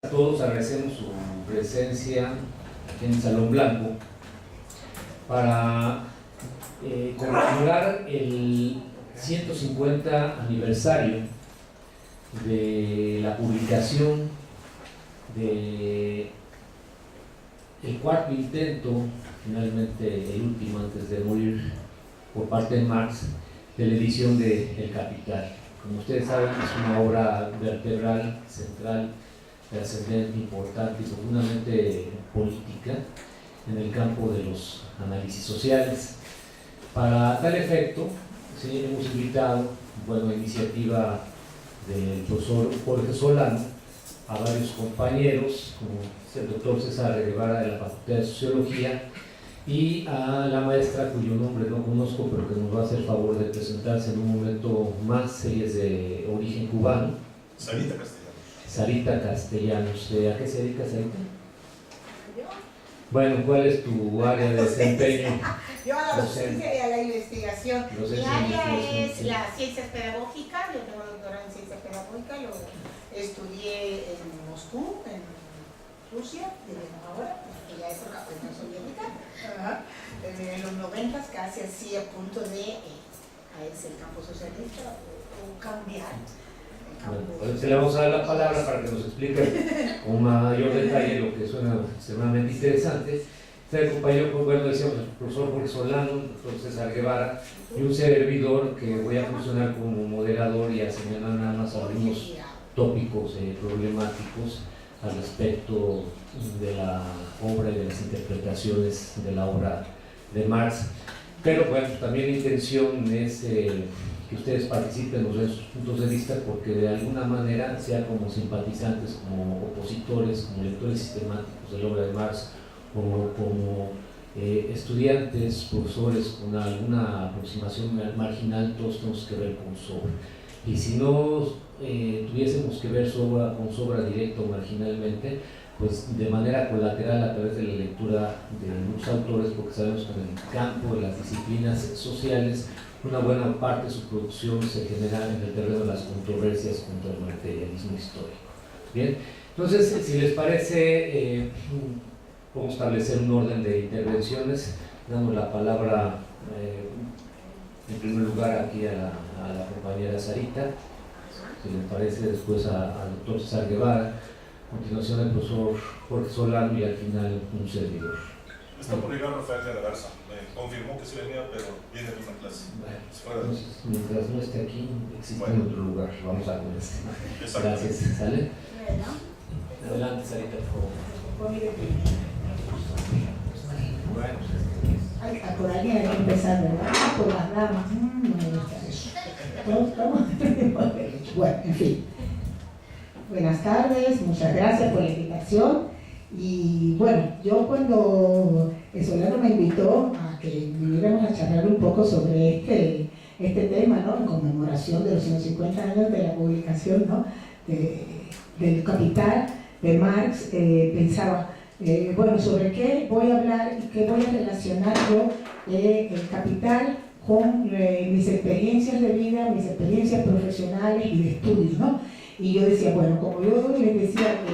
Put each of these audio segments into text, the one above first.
A todos agradecemos su presencia en el Salón Blanco para conmemorar el 150 aniversario de la publicación de el cuarto intento, finalmente el último antes de morir, por parte de Marx, de la edición de El Capital. Como ustedes saben, es una obra vertebral, central, trascendente, importante y profundamente política en el campo de los análisis sociales. Para tal efecto, sí, hemos invitado, a iniciativa del profesor Jorge Solano, a varios compañeros, como el doctor César Guevara de la Facultad de Sociología, y a la maestra cuyo nombre no conozco, pero que nos va a hacer favor de presentarse en un momento más. Ella es de origen cubano. Sarita Castellanos. Sarita Castellanos. ¿A qué se dedica, Sarita? Bueno, ¿cuál es tu área de desempeño? Yo a la docencia y a la investigación. Mi área es las ciencias pedagógicas. Yo tengo doctorado en ciencias pedagógicas. Lo estudié en Moscú, en Rusia, ahora, en la época de la Unión Soviética. En los 90 casi así a punto de caerse el campo socialista o cambiar. Bueno, pues le vamos a dar la palabra para que nos explique con mayor detalle lo que suena extremadamente interesante. Está el compañero, decíamos, el profesor Jorge Solano, el doctor César Guevara, y un servidor que voy a funcionar como moderador y a señalar nada más algunos tópicos problemáticos al respecto de la obra y de las interpretaciones de la obra de Marx. Pero bueno, también la intención es que ustedes participen, nos den sus puntos de vista, porque de alguna manera, sea como simpatizantes, como opositores, como lectores sistemáticos de la obra de Marx, o como estudiantes, profesores con alguna aproximación marginal, todos tenemos que ver con su obra. Y si no tuviésemos que ver su obra con su obra directa o marginalmente, pues de manera colateral a través de la lectura de muchos autores, porque sabemos que en el campo de las disciplinas sociales una buena parte de su producción se genera en el terreno de las controversias contra el materialismo histórico. Bien, entonces, si les parece, podemos establecer un orden de intervenciones. Damos la palabra en primer lugar aquí a la compañera Sarita, si les parece, después al doctor César Guevara, a continuación el profesor Jorge Solano y al final un servidor. Está por llegar Rafael de la Garza, me confirmó que sí venía, pero viene de una clase. Bueno, entonces, mientras no esté aquí, existe otro lugar, vamos a comenzar. Gracias, ¿sale? Adelante, Sarita, por favor. Bueno, por ahí hay que empezar, ¿verdad? Por las damas, no me gusta eso. Bueno, en fin. Buenas tardes, muchas gracias por la invitación. Y bueno, yo cuando Solano me invitó a que viniéramos a charlar un poco sobre este tema, ¿no?, en conmemoración de los 150 años de la publicación, ¿no?, del Capital de Marx, pensaba, bueno, ¿sobre qué voy a hablar y qué voy a relacionar yo el Capital con mis experiencias de vida, mis experiencias profesionales y de estudios, ¿no? Y yo decía, bueno, como yo les decía que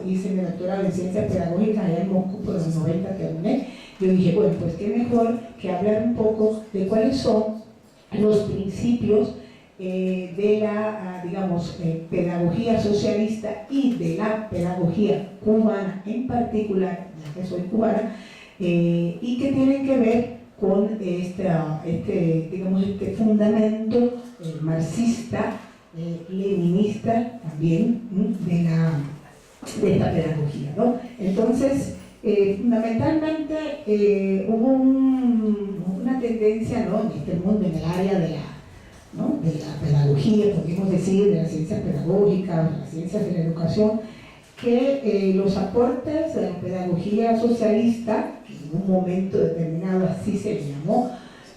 hice mi doctorado en ciencias pedagógicas allá en Moscú, por los 90 terminé, yo dije, bueno, pues qué mejor que hablar un poco de cuáles son los principios de la, digamos, pedagogía socialista y de la pedagogía cubana en particular, ya que soy cubana, y que tienen que ver con este fundamento marxista, leninista también de esta pedagogía, ¿no? Entonces, fundamentalmente hubo una tendencia, ¿no?, en este mundo, en el área de la pedagogía, podríamos decir, de las ciencias pedagógicas, de las ciencias de la educación, que los aportes de la pedagogía socialista, que en un momento determinado así se le llamó,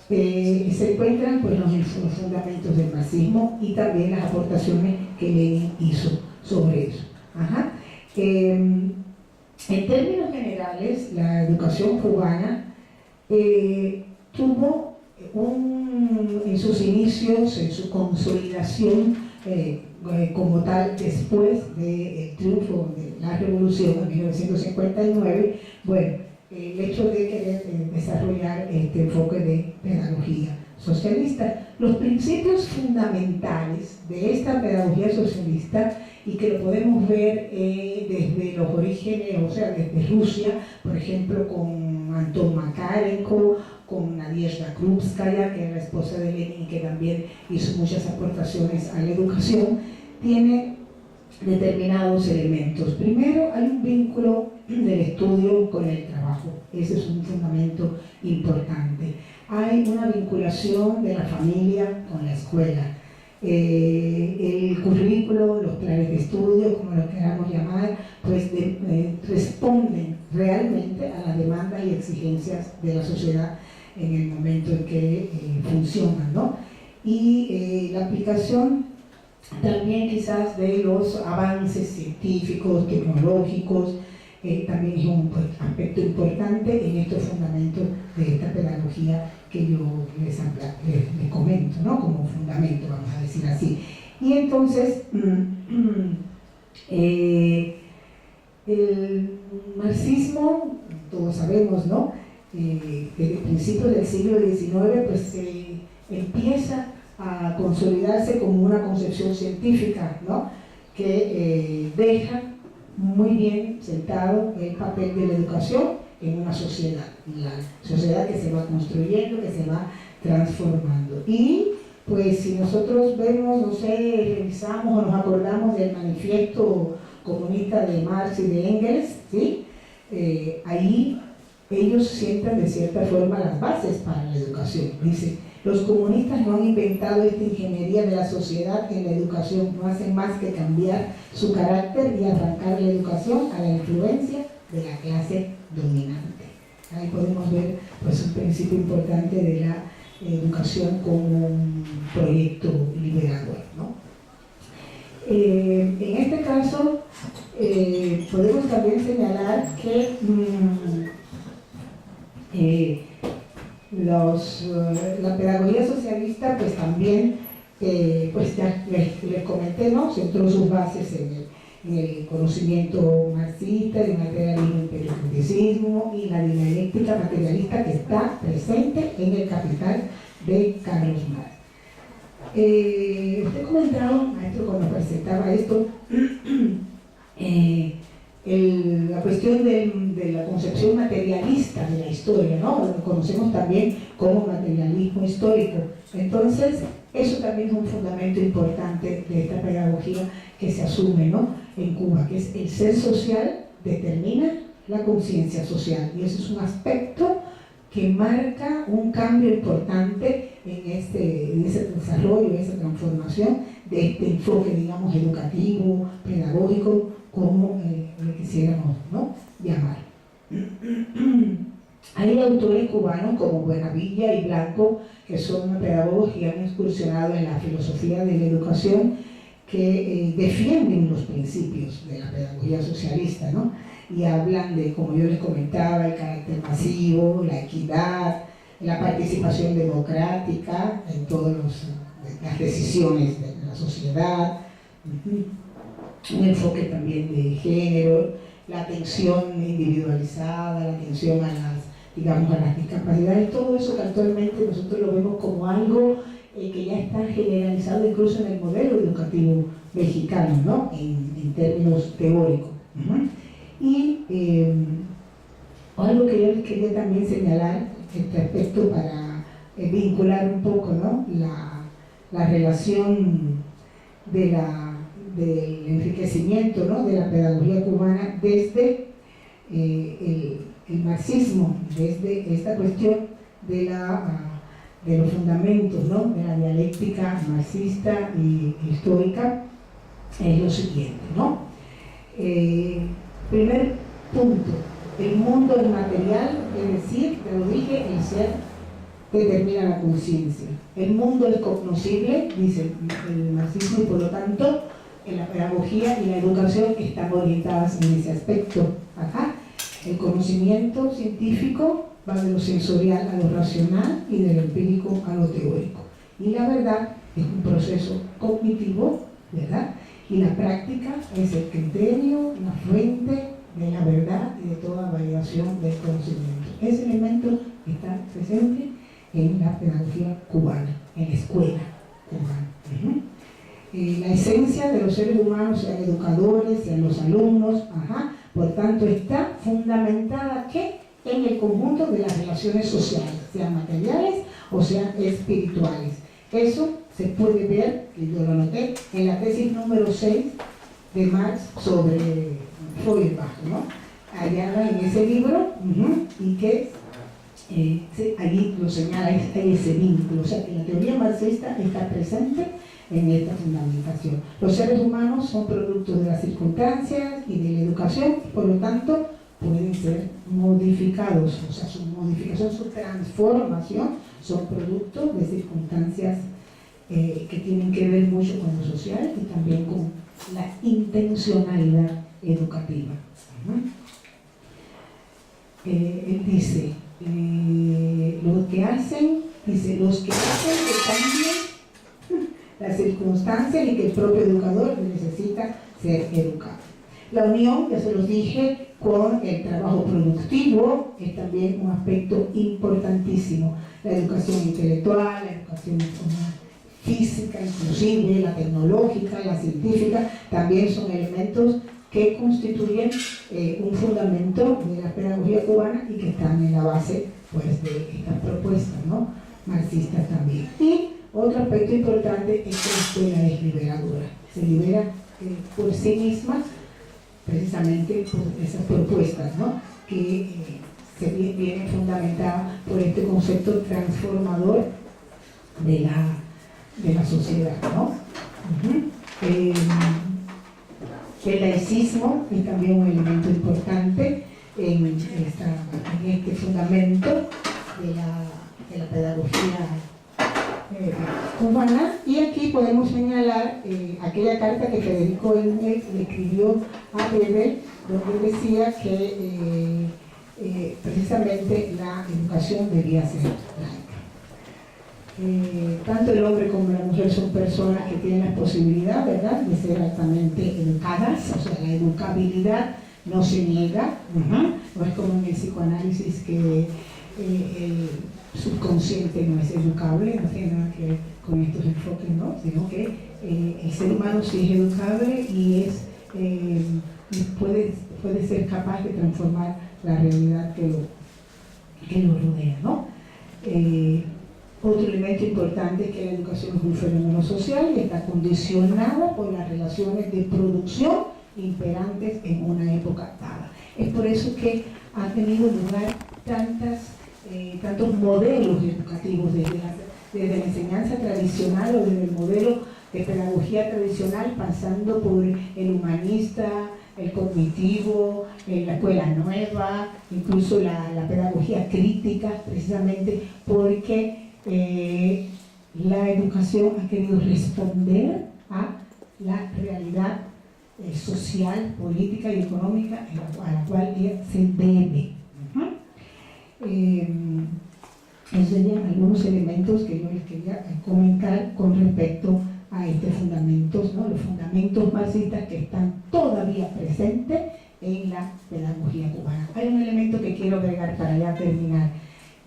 se encuentran pues los fundamentos del marxismo y también las aportaciones que Lenin hizo sobre eso. En términos generales, la educación cubana tuvo en sus inicios, en su consolidación, como tal después del triunfo de la revolución en 1959, bueno, el hecho de querer desarrollar este enfoque de pedagogía socialista. Los principios fundamentales de esta pedagogía socialista, y que lo podemos ver desde los orígenes, o sea, desde Rusia, por ejemplo, con Anton Makarenko, con Nadezhda Krupskaya, que es la esposa de Lenin, que también hizo muchas aportaciones a la educación, tiene determinados elementos. Primero, hay un vínculo del estudio con el trabajo. Ese es un fundamento importante. Hay una vinculación de la familia con la escuela. El currículo, los planes de estudio, como lo queramos llamar, pues responden realmente a las demandas y exigencias de la sociedad en el momento en que funcionan, ¿no? Y la aplicación también quizás de los avances científicos, tecnológicos, también es un aspecto importante en estos fundamentos de esta pedagogía que yo les comento, ¿no? Como fundamento, vamos a decir así. Y entonces, el marxismo, todos sabemos, ¿no? Desde principios del siglo XIX, pues empieza a consolidarse como una concepción científica, ¿no? Que deja muy bien sentado el papel de la educación en una sociedad, la sociedad que se va construyendo, que se va transformando. Y pues si nosotros vemos, no sé, revisamos o nos acordamos del manifiesto comunista de Marx y de Engels, ¿sí? Ahí ellos sientan de cierta forma las bases para la educación. Dice: los comunistas no han inventado esta ingeniería de la sociedad en la educación, no hacen más que cambiar su carácter y arrancar la educación a la influencia de la clase dominante. Ahí podemos ver pues un principio importante de la educación como un proyecto liberador, ¿no? En este caso podemos también señalar que la pedagogía socialista pues también, pues ya les comenté, ¿no? Centró sus bases en el conocimiento marxista, el materialismo empiricismo y la dialéctica materialista que está presente en el Capital de Carlos Marx. Usted comentaba, maestro, cuando presentaba esto, la cuestión de la concepción materialista de la historia, ¿no? Lo conocemos también como materialismo histórico. Entonces, eso también es un fundamento importante de esta pedagogía que se asume, ¿no? En Cuba, que es el ser social determina la conciencia social, y eso es un aspecto que marca un cambio importante en ese desarrollo, en esa transformación de este enfoque, digamos, educativo, pedagógico, como le quisiéramos, ¿no? llamar. Hay autores cubanos como Buenavilla y Blanco, que son pedagogos que han incursionado en la filosofía de la educación, que defienden los principios de la pedagogía socialista, ¿no? Y hablan de, como yo les comentaba, el carácter masivo, la equidad, la participación democrática en todas las decisiones de la sociedad, un enfoque también de género, la atención individualizada, la atención a las discapacidades, todo eso que actualmente nosotros lo vemos como algo que ya está generalizado incluso en el modelo educativo mexicano, ¿no? en términos teóricos. Y algo que yo les quería también señalar este aspecto para vincular un poco, ¿no? la relación del enriquecimiento, ¿no? de la pedagogía cubana desde el marxismo, desde esta cuestión de los fundamentos, ¿no? de la dialéctica marxista y histórica, es lo siguiente, ¿no? Primer punto: el mundo es material, es decir, te lo dije, el ser determina la conciencia. El mundo es cognoscible, dice el marxismo, y por lo tanto en la pedagogía y la educación están orientadas en ese aspecto. Acá el conocimiento científico va de lo sensorial a lo racional y de lo empírico a lo teórico. Y la verdad es un proceso cognitivo ¿verdad? Y la práctica es el criterio, la fuente de la verdad y de toda variación del conocimiento. Ese elemento está presente en la pedagogía cubana, en la escuela cubana. La esencia de los seres humanos, sean educadores, sean los alumnos, por tanto está fundamentada ¿qué? En el conjunto de las relaciones sociales, sean materiales o sean espirituales. Eso se puede ver, y yo lo anoté, en la tesis número 6 de Marx sobre Feuerbach, ¿no? Allá en ese libro, y que allí lo señala, hay ese vínculo, o sea que la teoría marxista está presente en esta fundamentación. Los seres humanos son productos de las circunstancias y de la educación, por lo tanto pueden ser modificados, o sea, su modificación, su transformación son productos de circunstancias que tienen que ver mucho con lo social y también con la intencionalidad educativa. Él dice, los que hacen que cambien las circunstancias y que el propio educador necesita ser educado. La unión, ya se los dije, con el trabajo productivo es también un aspecto importantísimo. La educación intelectual, la educación física, inclusive la tecnológica, la científica, también son elementos que constituyen un fundamento de la pedagogía cubana y que están en la base pues, de estas propuestas, ¿no? Marxistas también. Y otro aspecto importante es que la escuela es liberadora, se libera por sí misma precisamente por esas propuestas, ¿no? Que se vienen fundamentadas por este concepto transformador de la sociedad, ¿no? El laicismo es también un elemento importante en este fundamento de la pedagogía cubana, y aquí podemos señalar aquella carta que Federico le escribió a Weber, donde decía que precisamente la educación debía ser laica. Tanto el hombre como la mujer son personas que tienen la posibilidad, ¿verdad?, de ser altamente educadas, o sea, la educabilidad no se niega, no es como en el psicoanálisis que el subconsciente no es educable, no tiene nada que ver con estos enfoques, ¿no?, sino que el ser humano sí es educable y puede ser capaz de transformar la realidad que lo rodea, ¿no? Otro elemento importante es que la educación es un fenómeno social y está condicionada por las relaciones de producción imperantes en una época dada. Es por eso que han tenido lugar tantos modelos educativos, desde la enseñanza tradicional o desde el modelo de pedagogía tradicional, pasando por el humanista, el cognitivo, la escuela nueva, incluso la pedagogía crítica, precisamente porque la educación ha querido responder a la realidad social, política y económica a la cual se debe. Esos serían algunos elementos que yo les quería comentar con respecto a estos fundamentos, ¿no? Los fundamentos marxistas que están todavía presentes en la pedagogía cubana. Hay un elemento que quiero agregar para ya terminar.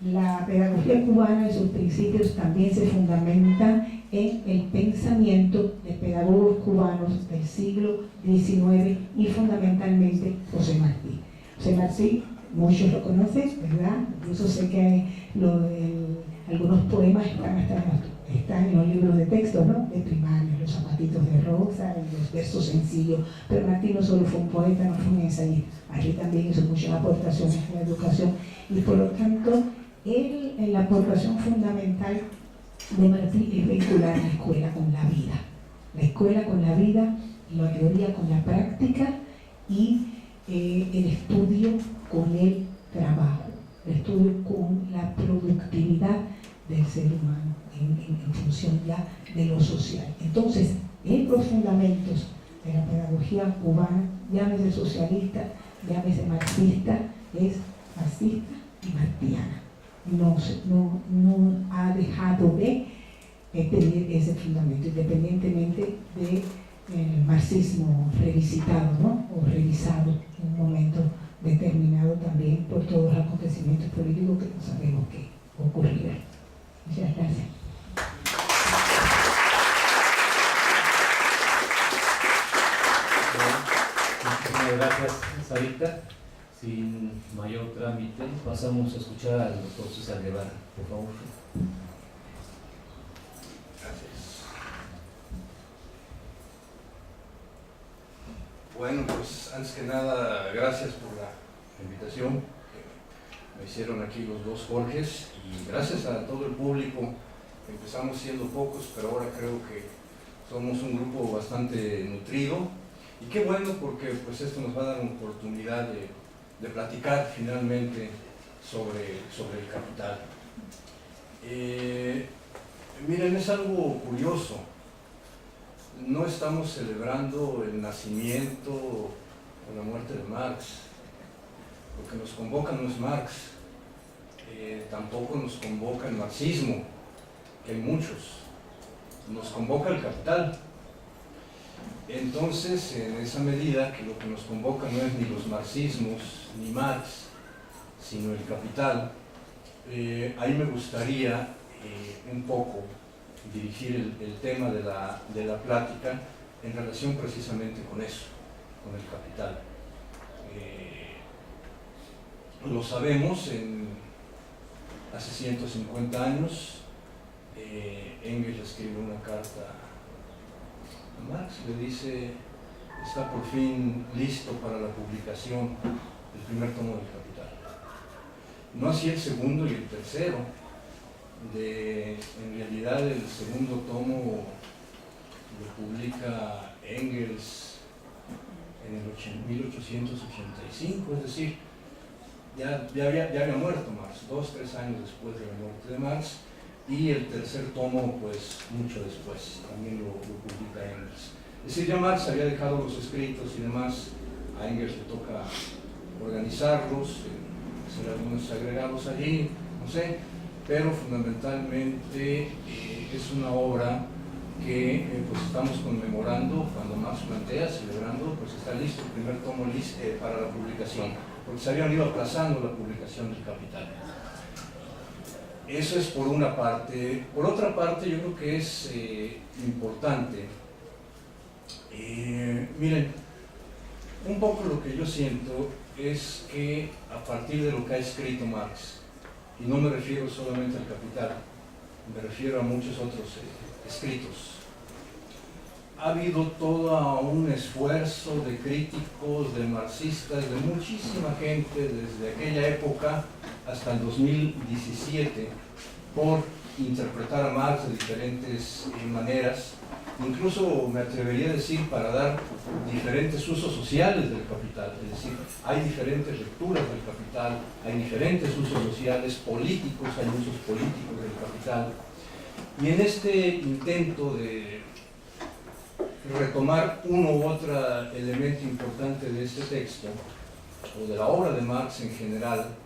La pedagogía cubana y sus principios también se fundamentan en el pensamiento de pedagogos cubanos del siglo XIX y fundamentalmente José Martí. José Martí, muchos lo conocen, ¿verdad? Incluso sé que algunos poemas están en los libros de texto, ¿no?, de primaria, Los zapatitos de rosa, los versos sencillos. Pero Martí no solo fue un poeta, no fue un ensayista, aquí también hizo muchas aportaciones a la educación y por lo tanto la aportación fundamental de Martí es vincular la escuela con la vida. La escuela con la vida, la teoría con la práctica y el estudio con el trabajo, el estudio con la productividad del ser humano en función ya de lo social. Entonces, los fundamentos de la pedagogía cubana, llámese socialista, llámese marxista, es fascista y martiana. No ha dejado de tener ese fundamento, independientemente de el marxismo revisitado, ¿no? O revisado en un momento determinado también por todos los acontecimientos políticos que no sabemos qué ocurrirá. Muchas gracias. Muchas gracias, Sarita. Sin mayor trámite, pasamos a escuchar al doctor César Guevara, por favor. Gracias. Bueno, pues antes que nada, gracias por la invitación que me hicieron aquí los dos Jorges, y gracias a todo el público. Empezamos siendo pocos, pero ahora creo que somos un grupo bastante nutrido, y qué bueno, porque pues esto nos va a dar una oportunidad de platicar finalmente sobre el capital. Miren, es algo curioso. No estamos celebrando el nacimiento o la muerte de Marx. Lo que nos convoca no es Marx, tampoco nos convoca el marxismo, que hay muchos. Nos convoca el capital. Entonces, en esa medida que lo que nos convoca no es ni los marxismos ni Marx, sino el capital, ahí me gustaría un poco dirigir el tema de la plática en relación precisamente con eso, con el capital. Lo sabemos, hace 150 años Engels escribe una carta a Marx, le dice: está por fin listo para la publicación el primer tomo del Capital. No así el segundo y el tercero. En realidad el segundo tomo lo publica Engels en el 1885, es decir, ya había muerto Marx, 2-3 años después de la muerte de Marx, y el tercer tomo pues mucho después, también lo publica Engels. Es decir, ya Marx había dejado los escritos y demás, a Engels le toca organizarlos, hacer algunos agregados allí, no sé, pero fundamentalmente es una obra que pues estamos conmemorando cuando Marx plantea, celebrando, pues está listo el primer tomo para la publicación, porque se habían ido aplazando la publicación del Capital. Eso es por una parte. Por otra parte, yo creo que es importante. Miren, un poco lo que yo siento es que a partir de lo que ha escrito Marx, y no me refiero solamente al Capital, me refiero a muchos otros escritos, ha habido todo un esfuerzo de críticos, de marxistas, de muchísima gente desde aquella época hasta el 2017 por interpretar a Marx de diferentes maneras, incluso me atrevería a decir para dar diferentes usos sociales del Capital, es decir, hay diferentes lecturas del Capital, hay diferentes usos sociales, políticos, hay usos políticos del Capital, y en este intento de retomar uno u otro elemento importante de este texto, o de la obra de Marx en general,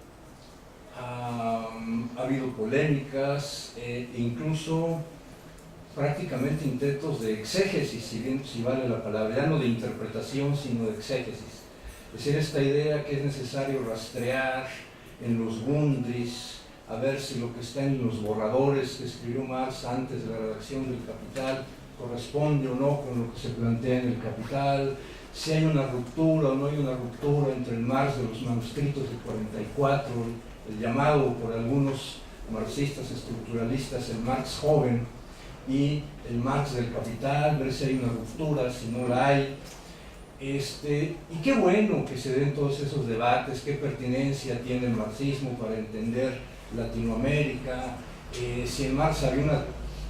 ha habido polémicas e incluso prácticamente intentos de exégesis, si vale la palabra, ya no de interpretación, sino de exégesis. Es decir, esta idea que es necesario rastrear en los Gundris, a ver si lo que está en los borradores que escribió Marx antes de la redacción del Capital corresponde o no con lo que se plantea en el Capital, si hay una ruptura o no hay una ruptura entre el Marx de los manuscritos de 44, el llamado por algunos marxistas estructuralistas el Marx joven, y el Marx del Capital, ver si hay una ruptura, si no la hay. Y qué bueno que se den todos esos debates, qué pertinencia tiene el marxismo para entender Latinoamérica, si en Marx había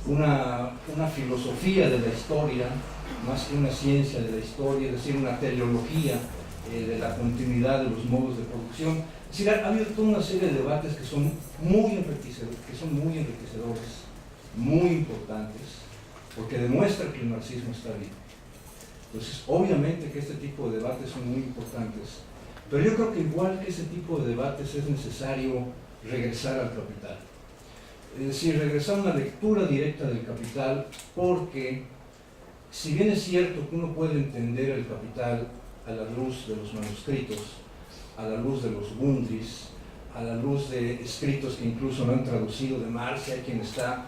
una filosofía de la historia, más que una ciencia de la historia, es decir, una teleología de la continuidad de los modos de producción. Es decir, ha habido toda una serie de debates que son muy enriquecedores, muy importantes, porque demuestran que el marxismo está vivo. Entonces, obviamente que este tipo de debates son muy importantes, pero yo creo que igual que ese tipo de debates es necesario regresar al Capital. Es decir, regresar a una lectura directa del Capital, porque si bien es cierto que uno puede entender el Capital a la luz de los manuscritos, a la luz de los Gundis, a la luz de escritos que incluso no han traducido de Marx, hay quien está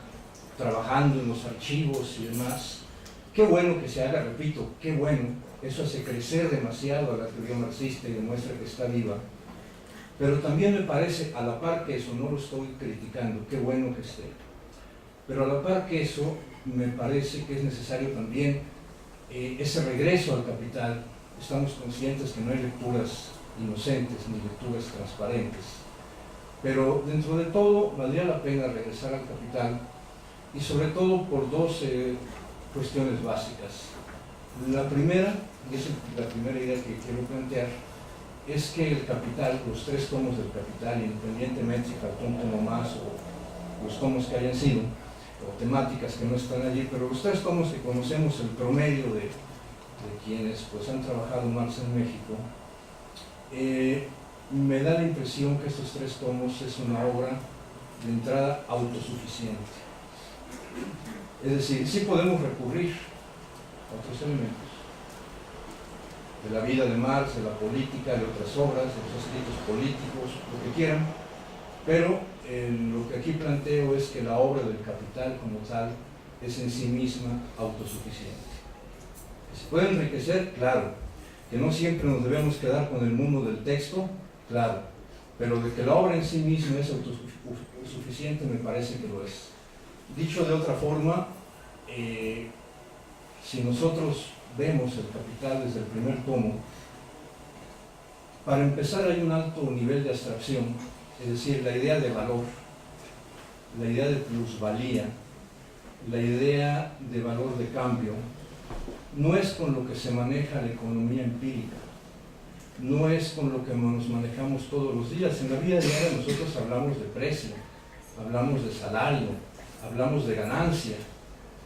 trabajando en los archivos y demás, qué bueno que se haga, repito, qué bueno, eso hace crecer demasiado a la teoría marxista y demuestra que está viva, pero también me parece, a la par que eso, no lo estoy criticando, qué bueno que esté, pero a la par que eso, me parece que es necesario también ese regreso al Capital. Estamos conscientes que no hay lecturas inocentes ni lecturas transparentes, pero dentro de todo valdría la pena regresar al Capital, y sobre todo por dos cuestiones básicas. La primera, y es la primera idea que quiero plantear, es que el Capital, los 3 tomos del Capital, independientemente si faltó un tomo más o los tomos que hayan sido, o temáticas que no están allí, pero los 3 tomos que conocemos, el promedio de quienes pues, han trabajado Marx en México, me da la impresión que estos 3 tomos es una obra de entrada autosuficiente. Es decir, sí podemos recurrir a otros elementos de la vida de Marx, de la política, de otras obras, de los escritos políticos, lo que quieran, pero lo que aquí planteo es que la obra del Capital como tal es en sí misma autosuficiente. ¿Que se puede enriquecer? Claro. Que no siempre nos debemos quedar con el mundo del texto, claro, pero de que la obra en sí misma es autosuficiente me parece que lo es. Dicho de otra forma, si nosotros vemos el Capital desde el primer tomo, para empezar hay un alto nivel de abstracción, es decir, la idea de valor, la idea de plusvalía, la idea de valor de cambio, no es con lo que se maneja la economía empírica, no es con lo que nos manejamos todos los días. En la vida diaria nosotros hablamos de precio, hablamos de salario, hablamos de ganancia.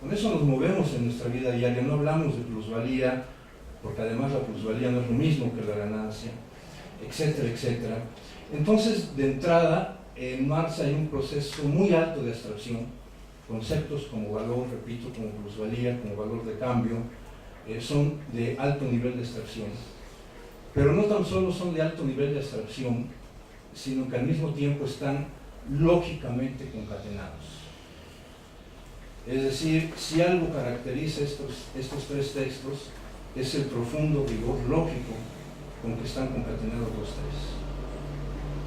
Con eso nos movemos en nuestra vida diaria, no hablamos de plusvalía, porque además la plusvalía no es lo mismo que la ganancia, etcétera, etcétera. Entonces, de entrada, en Marx hay un proceso muy alto de abstracción, conceptos como valor, repito, como plusvalía, como valor de cambio, son de alto nivel de abstracción. Pero no tan solo son de alto nivel de abstracción, sino que al mismo tiempo están lógicamente concatenados. Es decir, si algo caracteriza estos 3 textos, es el profundo rigor lógico con que están concatenados los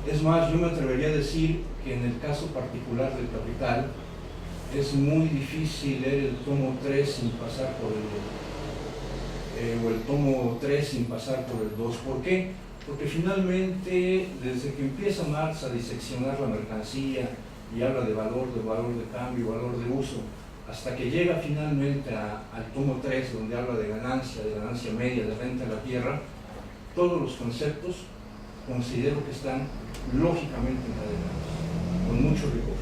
3. Es más, yo me atrevería a decir que en el caso particular del Capital, es muy difícil leer el tomo 3 sin pasar por el 2, o el tomo 3 sin pasar por el 2. ¿Por qué? Porque finalmente, desde que empieza Marx a diseccionar la mercancía y habla de valor de cambio, valor de uso, hasta que llega finalmente al tomo 3, donde habla de ganancia media, de renta de la tierra, todos los conceptos considero que están lógicamente encadenados, con mucho rigor.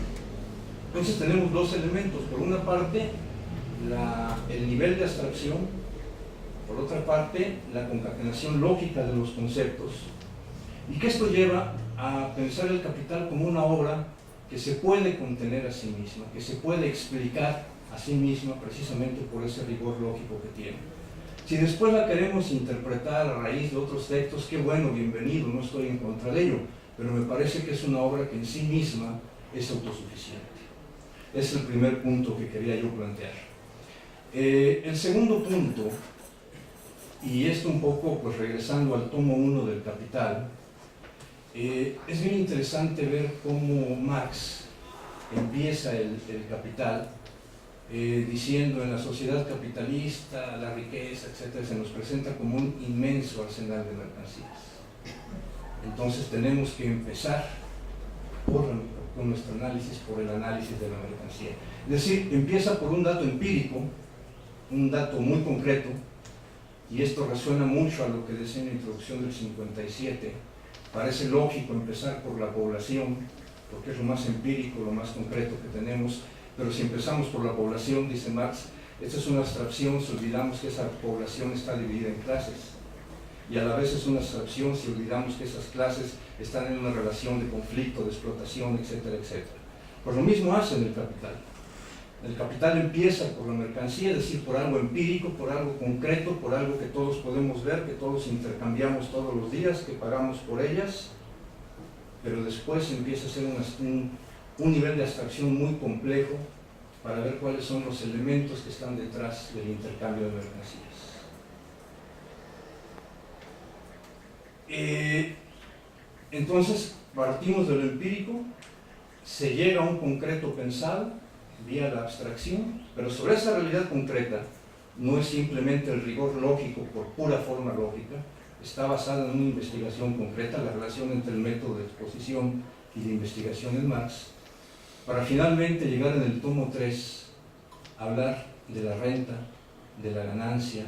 Entonces tenemos 2 elementos: por una parte el nivel de abstracción, por otra parte la concatenación lógica de los conceptos, y que esto lleva a pensar el Capital como una obra que se puede contener a sí misma, que se puede explicar a sí misma precisamente por ese rigor lógico que tiene. Si después la queremos interpretar a raíz de otros textos, qué bueno, bienvenido, no estoy en contra de ello, pero me parece que es una obra que en sí misma es autosuficiente. Es el primer punto que quería yo plantear. El segundo punto, y esto un poco pues regresando al tomo 1 del Capital, es bien interesante ver cómo Marx empieza el Capital diciendo: en la sociedad capitalista, la riqueza, etcétera, se nos presenta como un inmenso arsenal de mercancías. Entonces tenemos que empezar con nuestro análisis, por el análisis de la mercancía. Es decir, empieza por un dato empírico, un dato muy concreto, y esto resuena mucho a lo que decía en la introducción del 57. Parece lógico empezar por la población, porque es lo más empírico, lo más concreto que tenemos, pero si empezamos por la población, dice Marx, esta es una abstracción si olvidamos que esa población está dividida en clases, y a la vez es una abstracción si olvidamos que esas clases están en una relación de conflicto, de explotación, etcétera, etcétera. Pues lo mismo hace en el Capital. El capital empieza por la mercancía, es decir, por algo empírico, por algo concreto, por algo que todos podemos ver, que todos intercambiamos todos los días, que pagamos por ellas, pero después empieza a ser un nivel de abstracción muy complejo para ver cuáles son los elementos que están detrás del intercambio de mercancías. Entonces, partimos de lo empírico, se llega a un concreto pensado vía la abstracción, pero sobre esa realidad concreta no es simplemente el rigor lógico por pura forma lógica, está basada en una investigación concreta, la relación entre el método de exposición y de investigación en Marx, para finalmente llegar en el tomo 3 a hablar de la renta, de la ganancia,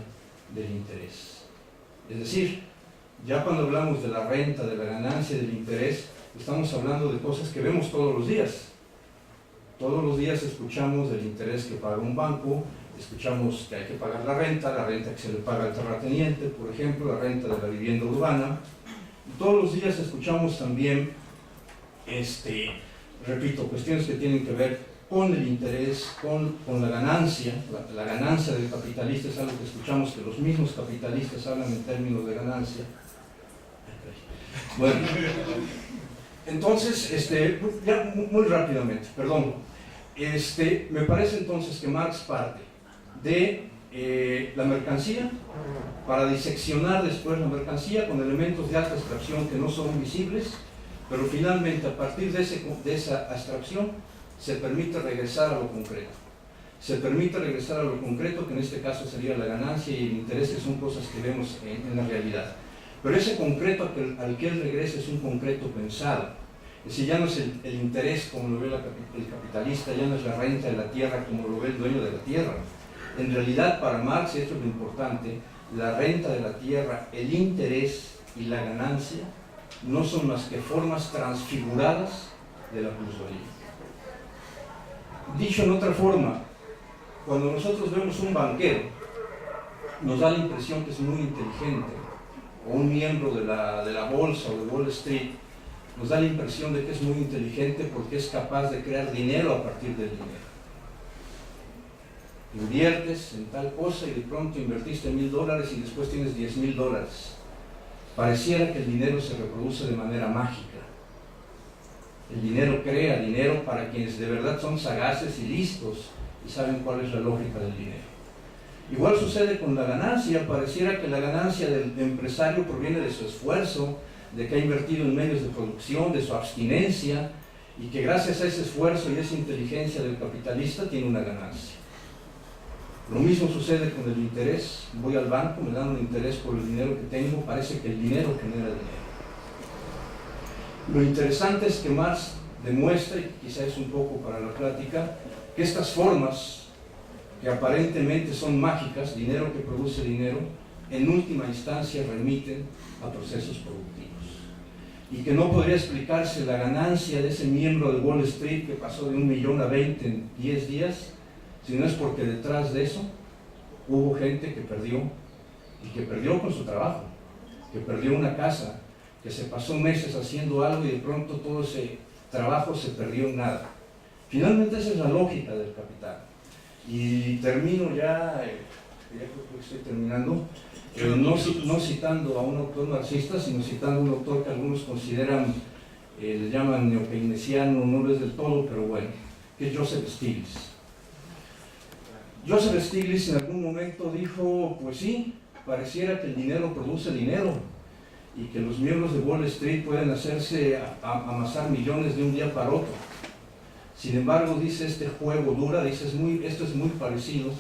del interés. Es decir, ya cuando hablamos de la renta, de la ganancia, del interés, estamos hablando de cosas que vemos todos los días. Todos los días escuchamos del interés que paga un banco, escuchamos que hay que pagar la renta que se le paga al terrateniente, por ejemplo, la renta de la vivienda urbana. Y todos los días escuchamos también, repito, cuestiones que tienen que ver con el interés, con la ganancia. La ganancia del capitalista es algo que escuchamos que los mismos capitalistas hablan en términos de ganancia. Bueno, entonces, ya muy rápidamente, perdón, me parece entonces que Marx parte de la mercancía para diseccionar después la mercancía con elementos de alta abstracción que no son visibles, pero finalmente a partir de esa abstracción se permite regresar a lo concreto. Se permite regresar a lo concreto, que en este caso sería la ganancia y el interés, que son cosas que vemos en la realidad. Pero ese concreto al que él regresa es un concreto pensado. Es decir, ya no es el interés como lo ve el capitalista, ya no es la renta de la tierra como lo ve el dueño de la tierra. En realidad, para Marx, y esto es lo importante, la renta de la tierra, el interés y la ganancia no son más que formas transfiguradas de la plusvalía. Dicho en otra forma, cuando nosotros vemos un banquero, nos da la impresión que es muy inteligente, o un miembro de la bolsa o de Wall Street, nos da la impresión de que es muy inteligente porque es capaz de crear dinero a partir del dinero. Inviertes en tal cosa y de pronto invertiste $1,000 y después tienes $10,000. Pareciera que el dinero se reproduce de manera mágica. El dinero crea dinero para quienes de verdad son sagaces y listos y saben cuál es la lógica del dinero. Igual sucede con la ganancia. Pareciera que la ganancia del empresario proviene de su esfuerzo, de que ha invertido en medios de producción, de su abstinencia, y que gracias a ese esfuerzo y esa inteligencia del capitalista tiene una ganancia. Lo mismo sucede con el interés. Voy al banco, me dan un interés por el dinero que tengo, parece que el dinero genera dinero. Lo interesante es que Marx demuestra, y quizá es un poco para la plática, que estas formas que aparentemente son mágicas, dinero que produce dinero, en última instancia remiten a procesos productivos. Y que no podría explicarse la ganancia de ese miembro de Wall Street que pasó de 1 millón a 20 en 10 días, si no es porque detrás de eso hubo gente que perdió, y que perdió con su trabajo, que perdió una casa, que se pasó meses haciendo algo y de pronto todo ese trabajo se perdió en nada. Finalmente esa es la lógica del capital. Y termino ya creo que estoy terminando, no citando a un autor marxista, sino citando a un autor que algunos consideran, le llaman neokeynesiano, no lo es del todo, pero bueno, que es Joseph Stiglitz. Joseph Stiglitz en algún momento dijo, pues sí, pareciera que el dinero produce dinero y que los miembros de Wall Street pueden hacerse amasar millones de un día para otro. Sin embargo, dice, este juego dura, dice, esto es muy parecido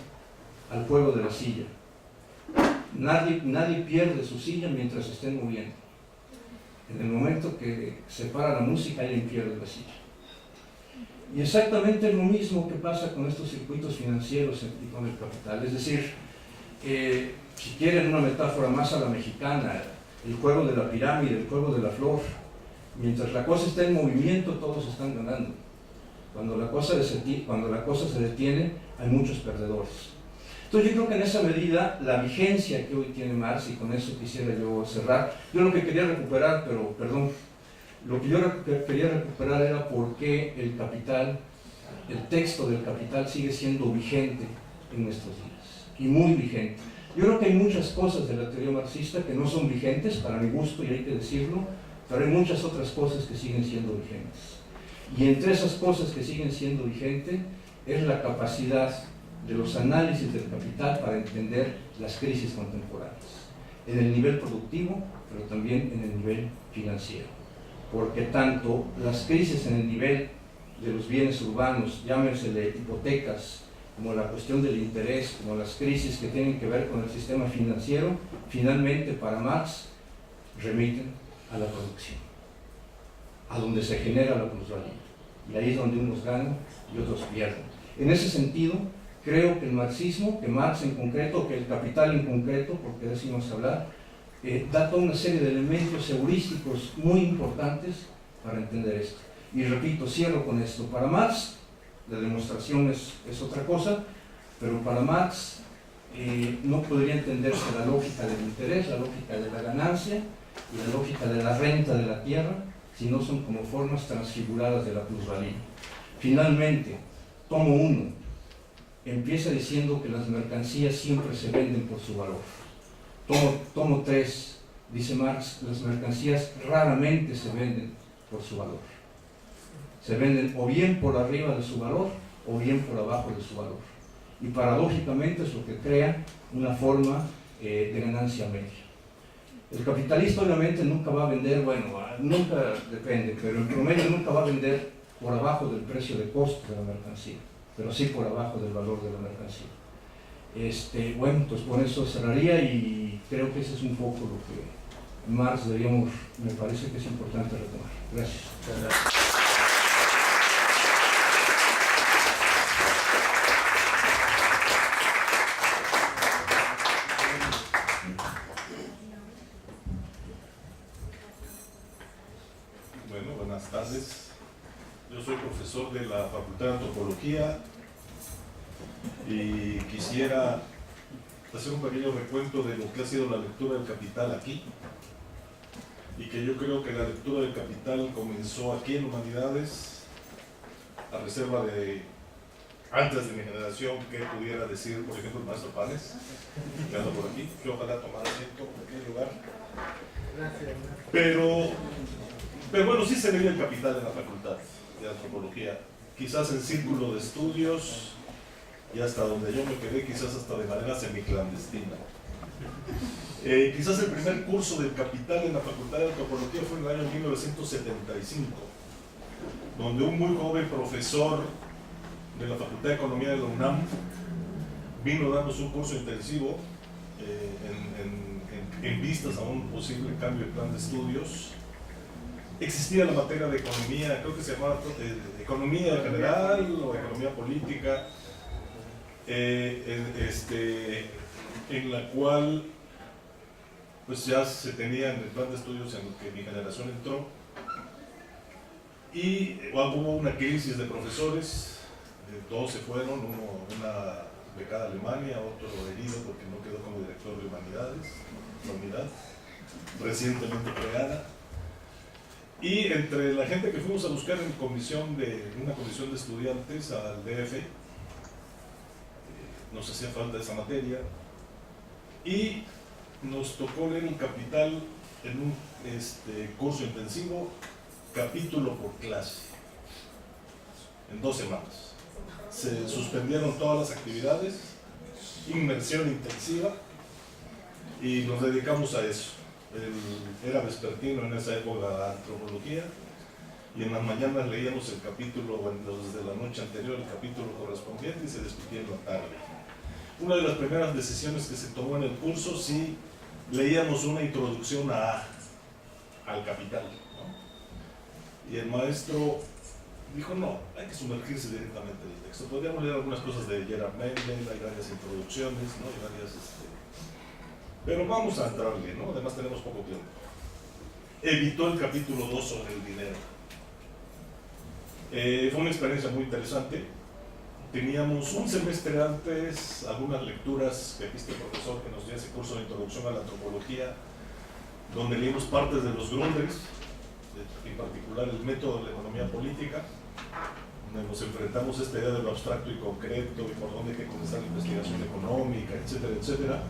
al juego de la silla. Nadie pierde su silla mientras se estén moviendo. En el momento que se para la música, alguien pierde la silla. Y exactamente lo mismo que pasa con estos circuitos financieros y con el capital. Es decir, si quieren una metáfora más a la mexicana, el juego de la pirámide, el juego de la flor, mientras la cosa está en movimiento, todos están ganando. Cuando la cosa se detiene, hay muchos perdedores. Entonces yo creo que en esa medida, la vigencia que hoy tiene Marx, y con eso quisiera yo cerrar, yo lo que quería recuperar, lo que yo quería recuperar era por qué el capital el texto del Capital sigue siendo vigente en nuestros días, y muy vigente. Yo creo que hay muchas cosas de la teoría marxista que no son vigentes, para mi gusto, y hay que decirlo, pero hay muchas otras cosas que siguen siendo vigentes. Y entre esas cosas que siguen siendo vigentes es la capacidad de los análisis del capital para entender las crisis contemporáneas, en el nivel productivo, pero también en el nivel financiero. Porque tanto las crisis en el nivel de los bienes urbanos, llámensele hipotecas, como la cuestión del interés, como las crisis que tienen que ver con el sistema financiero, finalmente para Marx remiten a la producción, a donde se genera la plusvalía. Y ahí es donde unos ganan y otros pierden. En ese sentido, creo que el marxismo, que Marx en concreto, que el Capital en concreto, porque de eso vamos a hablar, da toda una serie de elementos heurísticos muy importantes para entender esto. Y repito, cierro con esto. Para Marx, la demostración es otra cosa, pero para Marx no podría entenderse la lógica del interés, la lógica de la ganancia y la lógica de la renta de la tierra, si no son como formas transfiguradas de la plusvalía. Finalmente, tomo 1 empieza diciendo que las mercancías siempre se venden por su valor. Tomo 3, dice Marx, las mercancías raramente se venden por su valor. Se venden o bien por arriba de su valor o bien por abajo de su valor. Y paradójicamente es lo que crea una forma de ganancia media. El capitalista obviamente nunca va a vender, bueno, nunca depende, pero en promedio nunca va a vender por abajo del precio de costo de la mercancía, pero sí por abajo del valor de la mercancía. Bueno, pues con eso cerraría y creo que ese es un poco lo que Marx deberíamos, me parece que es importante retomar. Gracias. Bueno, buenas tardes. Yo soy profesor de la Facultad de Antropología y quisiera hacer un pequeño recuento de lo que ha sido la lectura del Capital aquí, y que yo creo que la lectura del Capital comenzó aquí en Humanidades, a reserva de antes de mi generación, que pudiera decir, por ejemplo, el maestro Panes, que anda por aquí, que ojalá tomara asiento en aquel lugar. Pero bueno, sí se veía el Capital en la Facultad de Antropología, quizás en círculo de estudios, y hasta donde yo me quedé, quizás hasta de manera semiclandestina. Quizás el primer curso del Capital en la Facultad de Antropología fue en el año 1975, donde un muy joven profesor de la Facultad de Economía de la UNAM vino dándonos un curso intensivo en vistas a un posible cambio de plan de estudios. Existía la materia de economía, creo que se llamaba economía general o economía política, en la cual pues ya se tenía en el plan de estudios en el que mi generación entró, y hubo una crisis de profesores, todos se fueron, una becada a Alemania, otro herido porque no quedó como director de humanidades, la unidad recientemente creada. Y entre la gente que fuimos a buscar en una comisión de estudiantes al DF, nos hacía falta esa materia, y nos tocó leer el Capital en un curso intensivo, capítulo por clase, en 2 semanas. Se suspendieron todas las actividades, inmersión intensiva, y nos dedicamos a eso. Era vespertino en esa época la antropología, y en las mañanas leíamos el capítulo, bueno, desde la noche anterior el capítulo correspondiente, y se discutía en la tarde. Una de las primeras decisiones que se tomó en el curso, sí leíamos una introducción al Capital, ¿no? Y el maestro dijo, no, hay que sumergirse directamente en el texto. Podríamos leer algunas cosas de Gerard Mendel, hay varias introducciones, ¿no? Hay varias, pero vamos a entrarle, ¿no? Además tenemos poco tiempo. Evitó el capítulo 2 sobre el dinero. Fue una experiencia muy interesante. Teníamos un semestre antes algunas lecturas que aquí este profesor que nos dio ese curso de introducción a la antropología, donde leímos partes de los Grundrisse, en particular el método de la economía política, nos enfrentamos a esta idea de lo abstracto y concreto y por dónde hay que comenzar la investigación económica, etcétera, etcétera.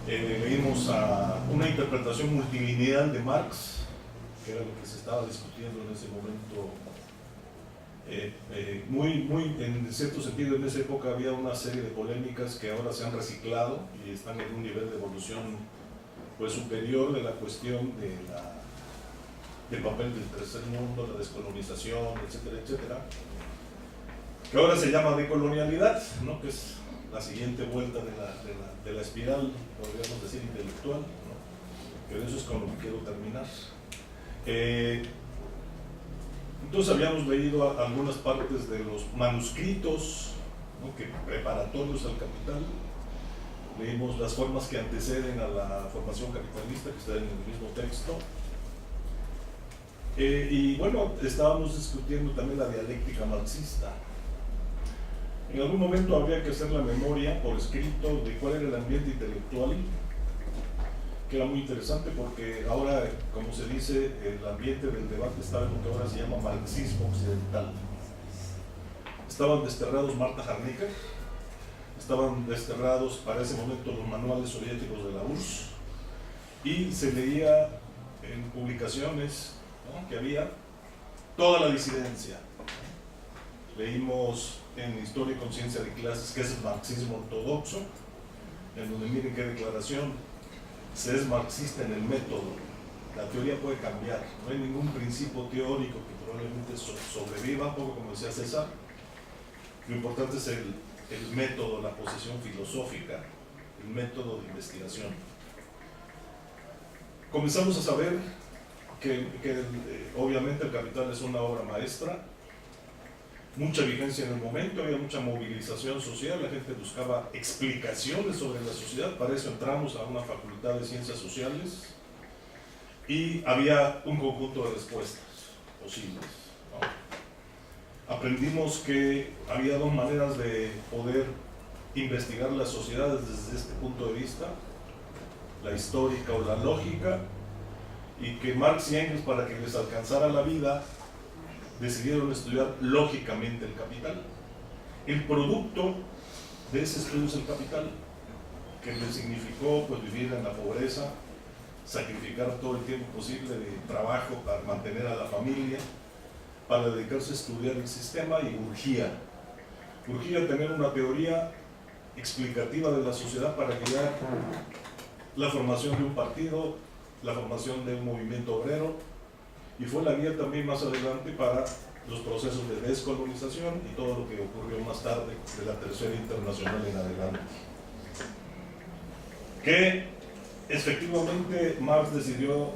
Leímos a una interpretación multilineal de Marx, que era lo que se estaba discutiendo en ese momento. En cierto sentido, en esa época había una serie de polémicas que ahora se han reciclado y están en un nivel de evolución pues superior de la cuestión del papel del tercer mundo, la descolonización, etcétera, etcétera, que ahora se llama decolonialidad, ¿no? Que es la siguiente vuelta de la espiral, podríamos decir, intelectual, ¿no? Que de eso es con lo que quiero terminar. Entonces habíamos leído algunas partes de los manuscritos, ¿no? Que preparatorios al capital. Leímos las formas que anteceden a la formación capitalista, que están en el mismo texto. Y bueno, estábamos discutiendo también la dialéctica marxista. En algún momento habría que hacer la memoria por escrito de cuál era el ambiente intelectual, que era muy interesante porque ahora, como se dice, el ambiente del debate estaba en lo que ahora se llama marxismo occidental. Estaban desterrados Marta Harnecker, estaban desterrados para ese momento los manuales soviéticos de la URSS, y se leía en publicaciones, ¿no? Que había toda la disidencia. Leímos en Historia y Conciencia de Clases que es el marxismo ortodoxo, en donde miren qué declaración: se es marxista en el método, la teoría puede cambiar, no hay ningún principio teórico que probablemente sobreviva, un poco como decía César, lo importante es el método, la posición filosófica, el método de investigación. Comenzamos a saber que obviamente el Capital es una obra maestra, mucha vigencia en el momento, había mucha movilización social, la gente buscaba explicaciones sobre la sociedad, para eso entramos a una facultad de ciencias sociales y había un conjunto de respuestas posibles, ¿no? Aprendimos que había dos maneras de poder investigar las sociedades desde este punto de vista, la histórica o la lógica, y que Marx y Engels, para que les alcanzara la vida, decidieron estudiar lógicamente el capital. El producto de ese estudio es el capital, que les significó pues vivir en la pobreza, sacrificar todo el tiempo posible de trabajo para mantener a la familia, para dedicarse a estudiar el sistema, y urgía tener una teoría explicativa de la sociedad para guiar la formación de un partido, la formación de un movimiento obrero, y fue la guía también más adelante para los procesos de descolonización y todo lo que ocurrió más tarde de la Tercera Internacional en adelante. Que efectivamente Marx decidió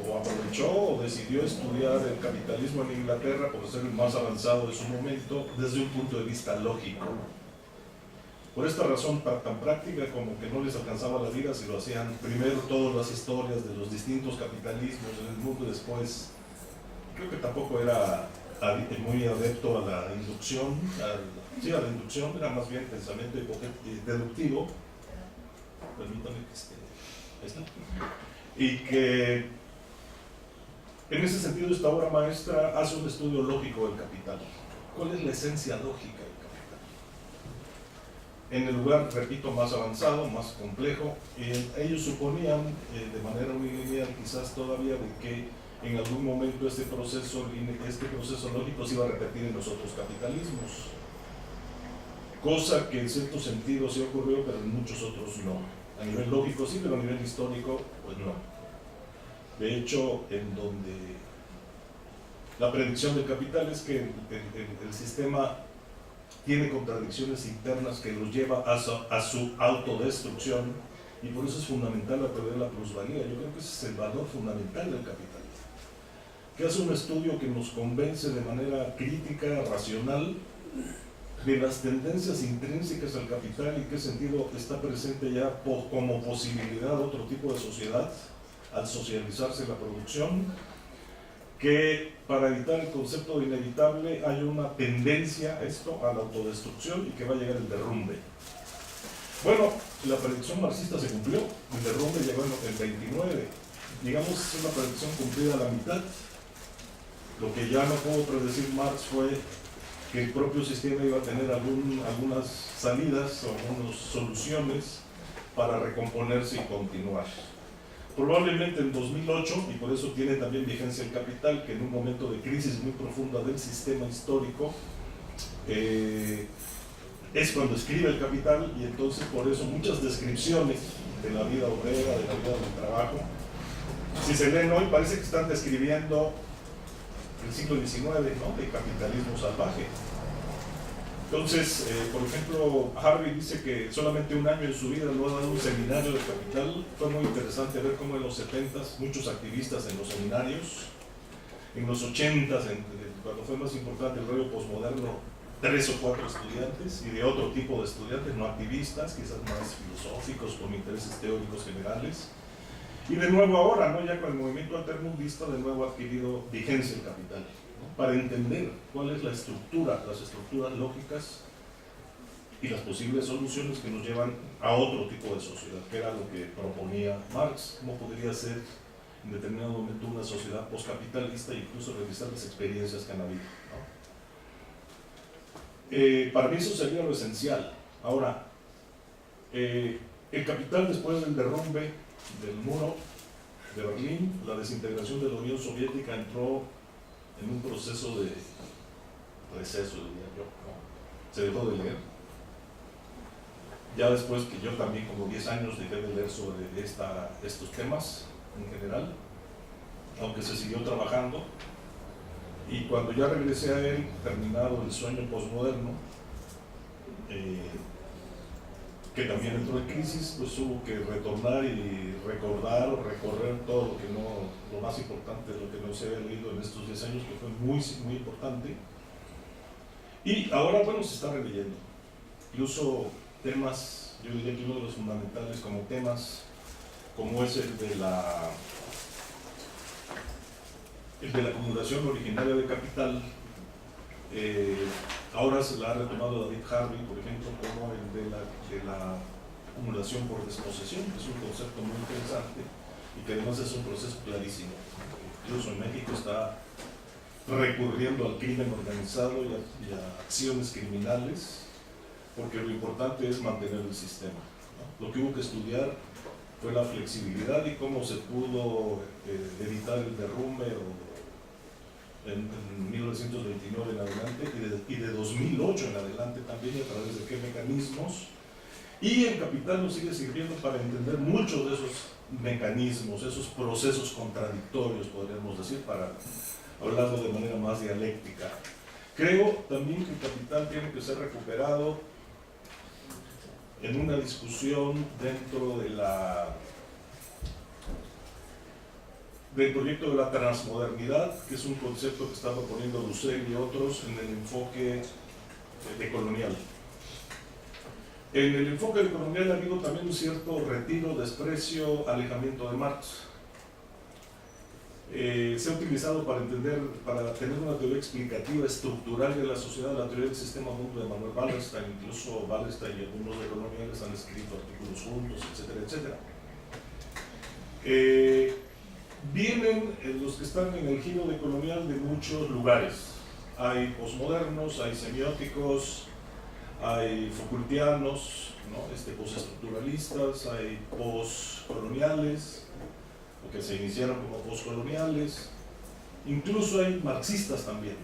o aprovechó o decidió estudiar el capitalismo en Inglaterra por ser el más avanzado de su momento desde un punto de vista lógico. Por esta razón tan práctica como que no les alcanzaba la vida si lo hacían primero todas las historias de los distintos capitalismos en el mundo, y después creo que tampoco era muy adepto a la inducción, a la inducción, era más bien pensamiento deductivo, permítame que ahí está, y que en ese sentido esta obra maestra hace un estudio lógico del capital. ¿Cuál es la esencia lógica del capital? En el lugar, repito, más avanzado, más complejo, ellos suponían de manera muy lineal quizás todavía de que en algún momento este proceso lógico se iba a repetir en los otros capitalismos, cosa que en cierto sentido sí ocurrió, pero en muchos otros no. A nivel lógico sí, pero a nivel histórico pues no. De hecho, en donde la predicción del capital es que el sistema tiene contradicciones internas que los lleva a su autodestrucción, y por eso es fundamental aprender la plusvalía. Yo creo que ese es el valor fundamental del capitalismo, que hace un estudio que nos convence de manera crítica, racional, de las tendencias intrínsecas al capital y qué sentido está presente ya como posibilidad de otro tipo de sociedad al socializarse la producción, que para evitar el concepto de inevitable hay una tendencia a esto, a la autodestrucción, y que va a llegar el derrumbe. Bueno, la predicción marxista se cumplió, el derrumbe llegó en el 29, digamos es una predicción cumplida a la mitad. Lo que ya no pudo predecir Marx fue que el propio sistema iba a tener algunas salidas o algunas soluciones para recomponerse y continuar. Probablemente en 2008, y por eso tiene también vigencia el Capital, que en un momento de crisis muy profunda del sistema histórico, es cuando escribe el Capital, y entonces por eso muchas descripciones de la vida obrera, de la vida del trabajo, si se leen hoy parece que están describiendo el siglo XIX, ¿no?, de capitalismo salvaje. Entonces, por ejemplo, Harvey dice que solamente un año en su vida lo ha dado un seminario de Capital. Fue muy interesante ver cómo en los 70s muchos activistas en los seminarios, en los 80s, cuando fue más importante el rollo posmoderno, 3 o 4 estudiantes, y de otro tipo de estudiantes, no activistas, quizás más filosóficos, con intereses teóricos generales. Y de nuevo ahora, ¿no?, ya con el movimiento altermundista, de nuevo ha adquirido vigencia el Capital, ¿no?, para entender cuál es la estructura, las estructuras lógicas y las posibles soluciones que nos llevan a otro tipo de sociedad, que era lo que proponía Marx, cómo podría ser en determinado momento una sociedad postcapitalista e incluso revisar las experiencias que han habido, ¿no? Para mí eso sería lo esencial. Ahora, el Capital, después del derrumbe del muro de Berlín, la desintegración de la Unión Soviética, entró en un proceso de receso, diría yo, ¿no? Se dejó de leer. Ya después que yo también, como 10 años, dejé de leer sobre estos temas en general, aunque se siguió trabajando. Y cuando ya regresé a él, terminado el sueño posmoderno, que también entró en crisis, pues hubo que retornar y recordar o recorrer todo lo que no, lo más importante, lo que no se había leído en estos 10 años, que fue muy, muy importante. Y ahora, bueno, se está releyendo. Incluso temas, yo diría que uno de los fundamentales como temas, como es el de la acumulación originaria de capital, ahora se la ha retomado David Harvey, por ejemplo, como el de la acumulación por desposesión, que es un concepto muy interesante y que además es un proceso clarísimo. Incluso en México está recurriendo al crimen organizado y a acciones criminales, porque lo importante es mantener el sistema, ¿no? Lo que hubo que estudiar fue la flexibilidad y cómo se pudo evitar el derrumbe en 1929 en adelante y de 2008 en adelante también, y a través de qué mecanismos. Y el Capital nos sigue sirviendo para entender muchos de esos mecanismos, esos procesos contradictorios, podríamos decir, para hablarlo de manera más dialéctica. Creo también que el Capital tiene que ser recuperado en una discusión dentro de del proyecto de la transmodernidad, que es un concepto que está proponiendo Dussel y otros en el enfoque decolonial. En el enfoque decolonial ha habido también un cierto retiro, desprecio, alejamiento de Marx. Se ha utilizado para tener una teoría explicativa estructural de la sociedad, la teoría del sistema mundo de Manuel Wallerstein. Incluso Wallerstein y algunos decoloniales han escrito artículos juntos, etcétera, etcétera. Vienen los que están en el giro decolonial de muchos lugares. Hay posmodernos, hay semióticos, hay Foucaultianos, ¿no?, postestructuralistas, hay postcoloniales, o que se iniciaron como postcoloniales, incluso hay marxistas también.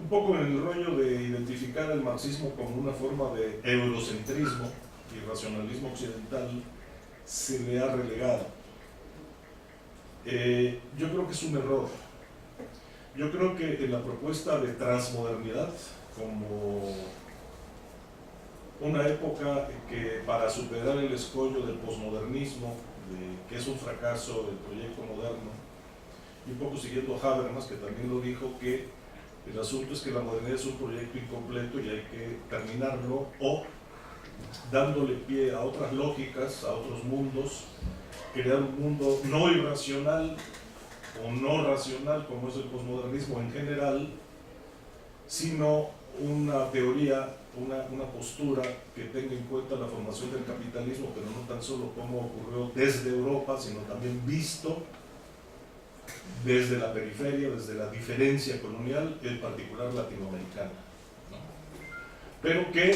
Un poco en el rollo de identificar el marxismo como una forma de eurocentrismo y racionalismo occidental, se le ha relegado. Yo creo que es un error. Yo creo que en la propuesta de transmodernidad, como una época que para superar el escollo del posmodernismo, que es un fracaso del proyecto moderno, y un poco siguiendo a Habermas, que también lo dijo, que el asunto es que la modernidad es un proyecto incompleto y hay que terminarlo, o dándole pie a otras lógicas, a otros mundos, crear un mundo no irracional o no racional, como es el posmodernismo en general, sino una teoría, una postura que tenga en cuenta la formación del capitalismo, pero no tan solo cómo ocurrió desde Europa, sino también visto desde la periferia, desde la diferencia colonial, en particular latinoamericana, ¿no? Pero que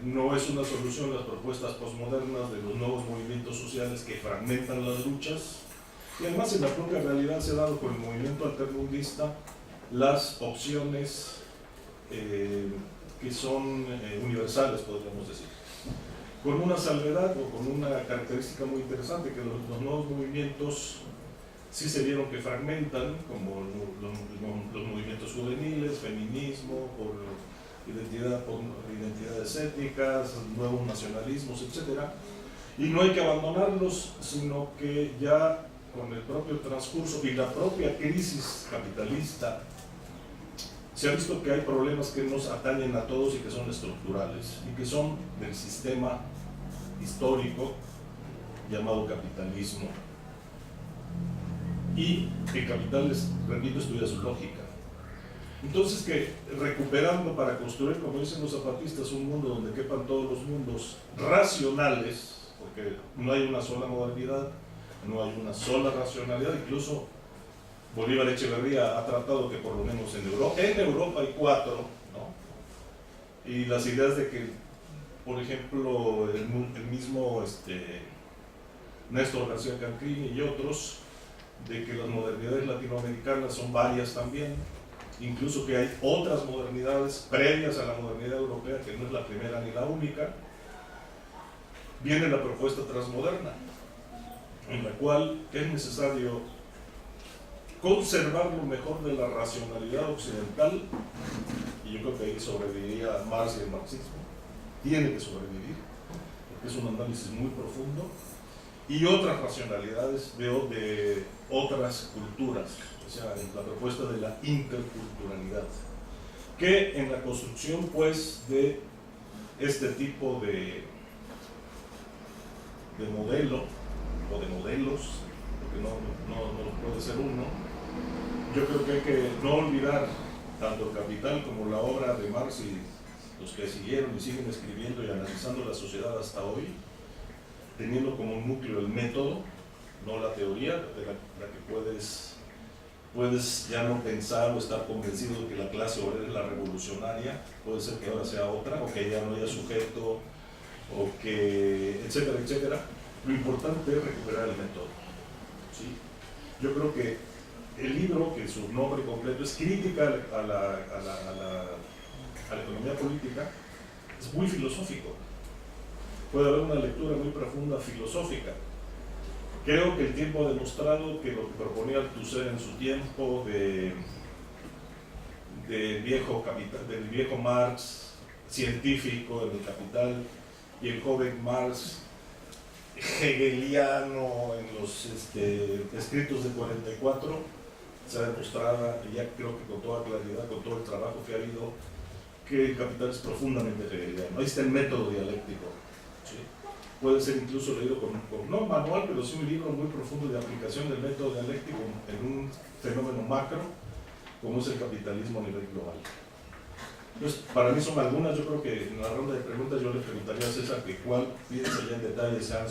no es una solución las propuestas postmodernas de los nuevos movimientos sociales que fragmentan las luchas, y además en la propia realidad se ha dado con el movimiento altermundista las opciones que son universales, podríamos decir, con una salvedad o con una característica muy interesante, que los nuevos movimientos sí se vieron que fragmentan, como los movimientos juveniles, feminismo, por identidades étnicas, nuevos nacionalismos, etc. Y no hay que abandonarlos, sino que ya con el propio transcurso y la propia crisis capitalista se ha visto que hay problemas que nos atañen a todos y que son estructurales y que son del sistema histórico llamado capitalismo. Y el capital, repito, estudia su lógica. Entonces, que recuperando para construir, como dicen los zapatistas, un mundo donde quepan todos los mundos racionales, porque no hay una sola modernidad, no hay una sola racionalidad, incluso Bolívar Echeverría ha tratado que por lo menos en Europa hay 4, ¿no? Y las ideas de que, por ejemplo, el mismo Néstor García Cancrini y otros, de que las modernidades latinoamericanas son varias también, incluso que hay otras modernidades previas a la modernidad europea, que no es la primera ni la única. Viene la propuesta transmoderna, en la cual es necesario conservar lo mejor de la racionalidad occidental, y yo creo que ahí sobreviviría Marx y el marxismo, tiene que sobrevivir, porque es un análisis muy profundo, y otras racionalidades de otras culturas, o sea, en la propuesta de la interculturalidad, que en la construcción pues de este tipo de modelo o de modelos, porque no puede ser uno, yo creo que hay que no olvidar tanto Capital como la obra de Marx y los que siguieron y siguen escribiendo y analizando la sociedad hasta hoy, teniendo como núcleo el método, no la teoría, de la que puedes ya no pensar o estar convencido de que la clase obrera es la revolucionaria, puede ser que ahora sea otra, o que ya no haya sujeto, o que, etcétera, etcétera. Lo importante es recuperar el método, ¿sí? Yo creo que el libro, que su nombre completo es Crítica a la economía política, es muy filosófico. Puede haber una lectura muy profunda filosófica. Creo que el tiempo ha demostrado que lo que proponía Althusser en su tiempo del viejo Marx científico en el Capital, y el joven Marx hegeliano en los escritos de 44, se ha demostrado, y ya creo que con toda claridad, con todo el trabajo que ha habido, que el Capital es profundamente hegeliano. Ahí está el método dialéctico, ¿sí? Puede ser incluso leído no manual, pero sí un libro muy profundo de aplicación del método dialéctico en un fenómeno macro, como es el capitalismo a nivel global. Entonces, para mí son algunas. Yo creo que en la ronda de preguntas yo le preguntaría a César que cuál piensa ya en detalle sean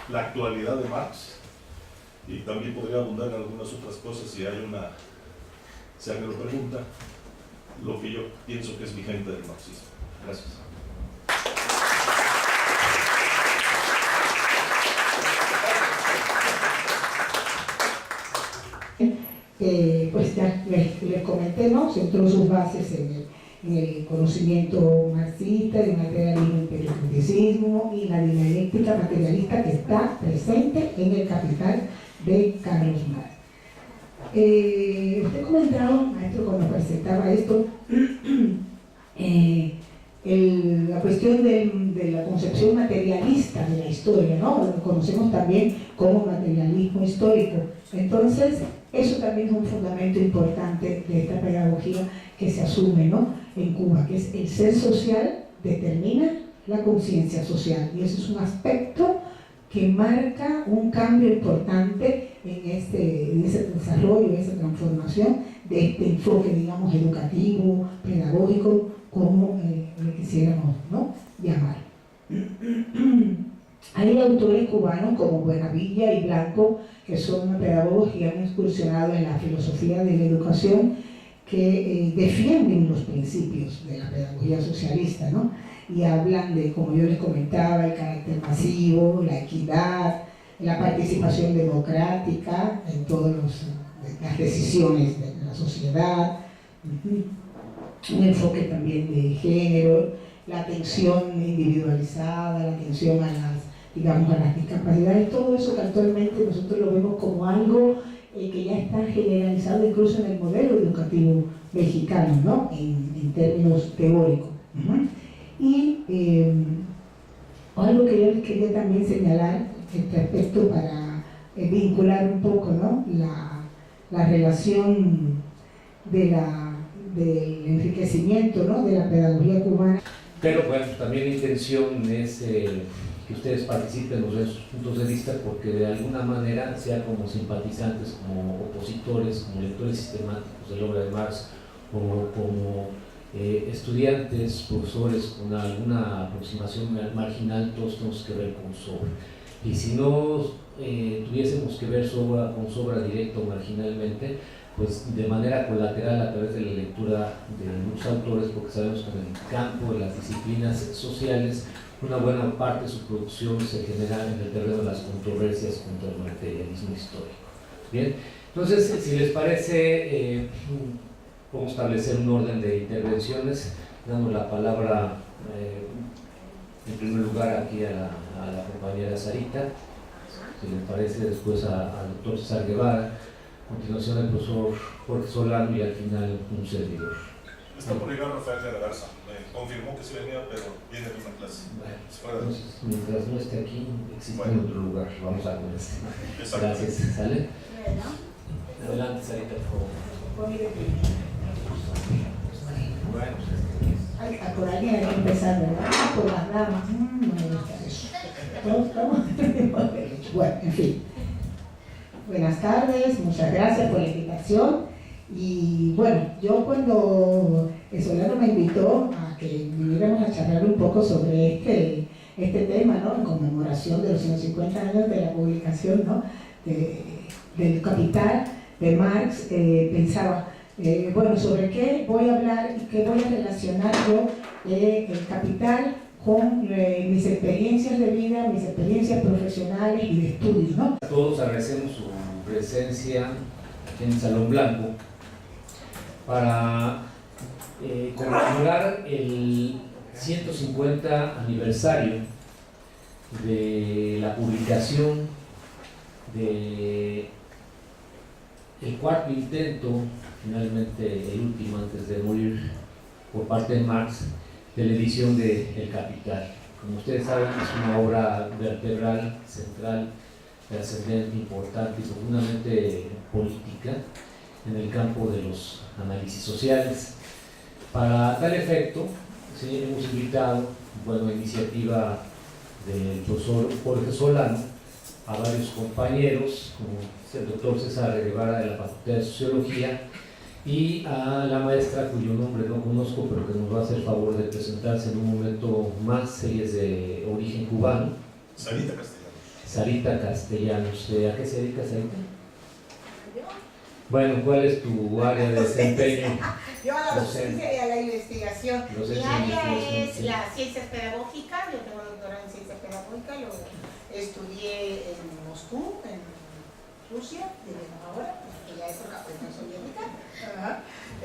la actualidad de Marx, y también podría abundar en algunas otras cosas si alguien me lo pregunta, lo que yo pienso que es vigente del marxismo. Gracias. Pues ya les comenté, ¿no? Centró sus bases en el conocimiento marxista, el materialismo empiricismo y la dialéctica materialista que está presente en el Capital de Carlos Marx. Usted comentaba, maestro, cuando presentaba esto, la cuestión de la concepción materialista de la historia, ¿no? Lo conocemos también como materialismo histórico. Entonces, eso también es un fundamento importante de esta pedagogía que se asume, ¿no?, en Cuba, que es el ser social determina la conciencia social, y eso es un aspecto que marca un cambio importante en ese desarrollo, en esa transformación de este enfoque, digamos, educativo, pedagógico, como le quisiéramos, ¿no?, llamar. Hay autores cubanos como Buenavilla y Blanco, que son pedagogos que han incursionado en la filosofía de la educación, que defienden los principios de la pedagogía socialista, ¿no? Y hablan de, como yo les comentaba, el carácter masivo, la equidad, la participación democrática en todas las decisiones de la sociedad, un enfoque también de género, la atención individualizada, la atención a las discapacidades, todo eso que actualmente nosotros lo vemos como algo que ya está generalizado incluso en el modelo educativo mexicano, ¿no? En términos teóricos. Y algo que yo les quería también señalar respecto para vincular un poco, ¿no? la relación del enriquecimiento, ¿no? de la pedagogía cubana. Pero bueno, también la intención es que ustedes participen de sus puntos de vista, porque de alguna manera, sea como simpatizantes, como opositores, como lectores sistemáticos de la obra de Marx, o como estudiantes, profesores con alguna aproximación marginal, todos tenemos que ver con su obra. Y si no tuviésemos que ver con su obra directa o marginalmente, pues de manera colateral a través de la lectura de muchos autores, porque sabemos que en el campo de las disciplinas sociales una buena parte de su producción se genera en el terreno de las controversias contra el materialismo histórico. Bien, entonces, si les parece, podemos establecer un orden de intervenciones, dando la palabra en primer lugar aquí a la compañera Sarita, si les parece, después al doctor César Guevara, a continuación el profesor Jorge Solano y al final un servidor. Está por llegar Rafael de la Garza, me confirmó que sí venía, pero viene de una clase. Bueno, entonces, mientras no esté aquí, existe otro lugar, vamos a ver este. Gracias, ¿sale? Adelante, Sarita, por favor. Bueno, Por alguien hay que empezar, ¿verdad? Por las damas, no me gusta eso. Bueno, en fin. Buenas tardes, muchas gracias por la invitación. Y bueno, yo cuando Solano me invitó a que viniéramos a charlar un poco sobre este tema, ¿no? En conmemoración de los 150 años de la publicación, ¿no? Del Capital de Marx, pensaba, bueno, ¿sobre qué voy a hablar y qué voy a relacionar yo el Capital con mis experiencias de vida, mis experiencias profesionales y de estudios, ¿no? Todos agradecemos su presencia en el Salón Blanco para conmemorar el 150 aniversario de la publicación del cuarto intento, finalmente el último antes de morir, por parte de Marx, de la edición de El Capital. Como ustedes saben, es una obra vertebral, central, trascendente, importante y profundamente política en el campo de los análisis sociales. Para tal efecto, sí, hemos invitado, bueno, a iniciativa del profesor Jorge Solano, a varios compañeros, como el doctor César Guevara de la Facultad de Sociología, y a la maestra cuyo nombre no conozco, pero que nos va a hacer favor de presentarse en un momento más. Ella es de origen cubano. Sarita Castellanos. Sarita Castellanos. ¿A qué se dedica, Sarita? Bueno, ¿cuál es tu área de desempeño? Yo a la docencia y a la investigación. Mi área es sí. las ciencias pedagógicas. Yo tengo doctorado en ciencias pedagógicas. Lo estudié en Moscú, en Rusia, ahora, en la época de la soviética.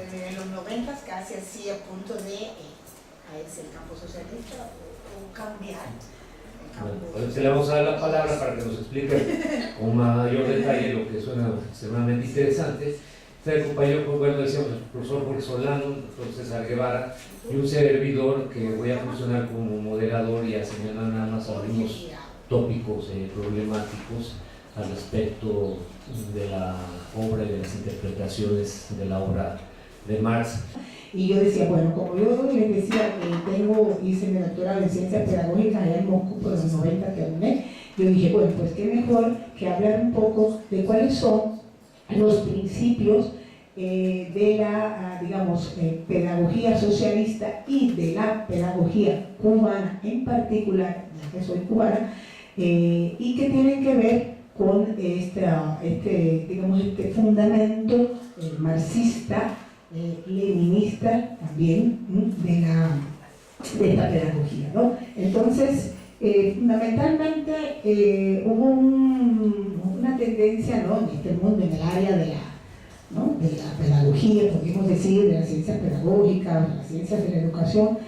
En los 90 casi así a punto de irse el campo socialista o cambiar. Bueno, le vamos a dar la palabra para que nos explique con mayor detalle lo que suena extremadamente interesante. Está el compañero, bueno, decíamos, el profesor Jorge Solano, el doctor César Guevara y un servidor que voy a funcionar como moderador y a señalar nada más algunos tópicos problemáticos al respecto de la obra y de las interpretaciones de la obra de Marx. Y yo decía, bueno, como yo les decía que hice mi doctorado en ciencias pedagógicas allá en Moscú por los 90 terminé, yo dije, bueno, pues qué mejor que hablar un poco de cuáles son los principios de la, digamos, pedagogía socialista y de la pedagogía cubana en particular, ya que soy cubana, y que tienen que ver con este fundamento marxista, leninista también de esta pedagogía, ¿no? Entonces, fundamentalmente hubo una tendencia, ¿no?, en este mundo, en el área de la pedagogía, podríamos decir, de las ciencias pedagógicas, de las ciencias de la educación,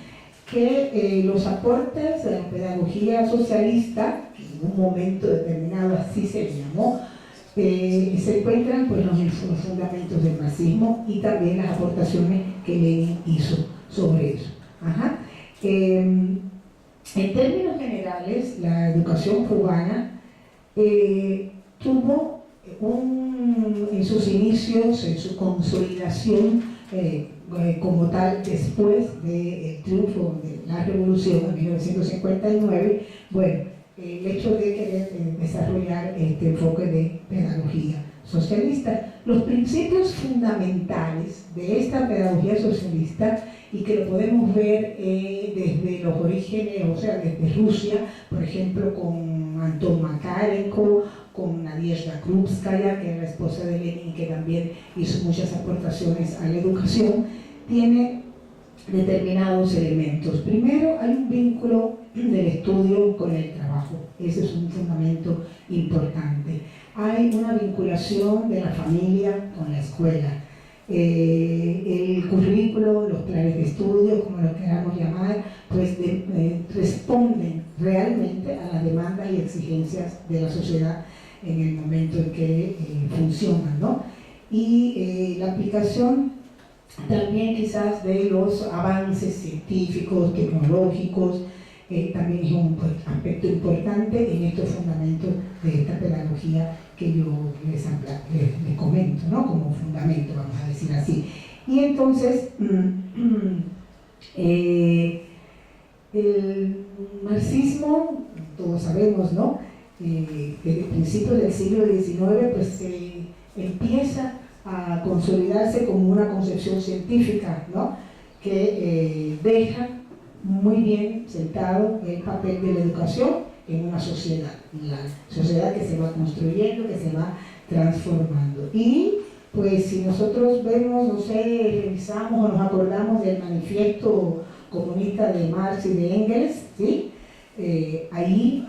que los aportes de la pedagogía socialista, que en un momento determinado así se le llamó, se encuentran pues, los fundamentos del marxismo y también las aportaciones que Lenin hizo sobre eso. Ajá. En términos generales, la educación cubana tuvo en sus inicios, en su consolidación como tal, después del triunfo de la revolución en 1959, bueno, el hecho de querer desarrollar este enfoque de pedagogía socialista. Los principios fundamentales de esta pedagogía socialista, y que lo podemos ver desde los orígenes, o sea, desde Rusia, por ejemplo, con Anton Makarenko, con Nadezhda Krupskaya, que es la esposa de Lenin y que también hizo muchas aportaciones a la educación, tiene determinados elementos. Primero, hay un vínculo del estudio con el trabajo. Ese es un fundamento importante. Hay una vinculación de la familia con la escuela. El currículo, los planes de estudio, como lo queramos llamar, pues responden realmente a las demandas y exigencias de la sociedad en el momento en que funcionan, ¿no? Y la aplicación también quizás de los avances científicos, tecnológicos, también es un aspecto importante en estos fundamentos de esta pedagogía que yo les comento, ¿no?, como fundamento, vamos a decir así. Y entonces, el marxismo, todos sabemos, ¿no?, desde principios del siglo XIX, pues empieza a consolidarse como una concepción científica, ¿no?, que deja muy bien sentado el papel de la educación en una sociedad, la sociedad que se va construyendo, que se va transformando. Y pues si nosotros vemos, no sé, revisamos o nos acordamos del manifiesto comunista de Marx y de Engels, ¿sí?, ahí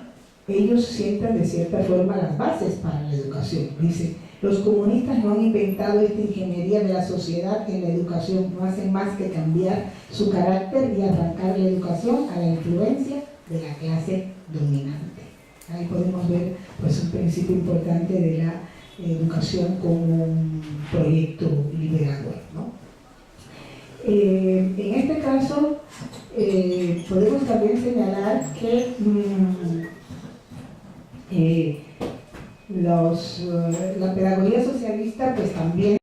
ellos sientan de cierta forma las bases para la educación. Dice: los comunistas no han inventado esta ingeniería de la sociedad en la educación, no hacen más que cambiar su carácter y arrancar la educación a la influencia de la clase dominante. Ahí podemos ver pues un principio importante de la educación como un proyecto liberador, ¿no? En este caso podemos también señalar que la pedagogía socialista pues también